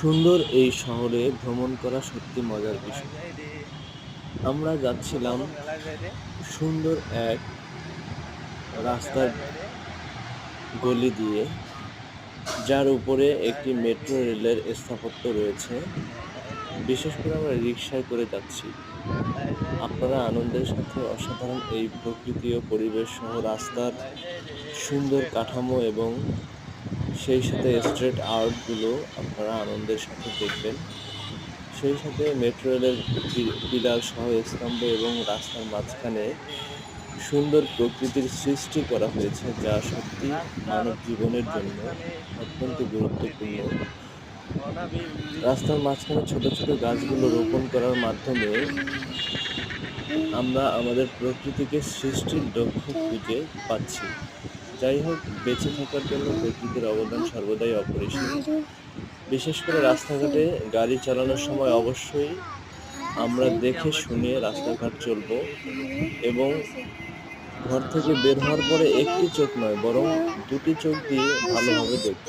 সুন্দর এই শহরে ভ্রমণ করা সত্যি মজার বিষয়। আমরা যাচ্ছিলাম সুন্দর এক রাস্তার গলি দিয়ে, যার উপরে একটি মেট্রো রেলের স্থাপত্য রয়েছে। বিশেষ করে আমরা রিকশায় করে যাচ্ছি। আপনারা আনন্দের সাথে অসাধারণ এই প্রকৃতি ও পরিবেশ সহ রাস্তার সুন্দর কাঠামো এবং সেই সাথে স্ট্রিট আর্ট গুলো আপনারা আনন্দের সাথে দেখবেন। সেই সাথে মেট্রো রেলের পিলার সহ স্তম্ভ এবং রাস্তার মাঝখানে সুন্দর প্রকৃতির সৃষ্টি করা হয়েছে, যা সত্যি মানব জীবনের জন্য অত্যন্ত গুরুত্বপূর্ণ। রাস্তার মাঝখানে ছোট ছোট গাছগুলো রোপণ করার মাধ্যমে আমরা আমাদের প্রকৃতিকে সৃষ্টির লক্ষ্য খুঁজে পাচ্ছি। যাই হোক, বেঁচে থাকার জন্য প্রকৃতির অবদান সর্বদাই অপরিসীম। বিশেষ করে রাস্তাঘাটে গাড়ি চালানোর সময় অবশ্যই আমরা দেখে শুনে রাস্তাঘাট চলবো এবং ঘর থেকে বের হওয়ার পরে একটি চোখ নয়, বরং দুটি চোখ দিয়ে ভালোভাবে দেখব।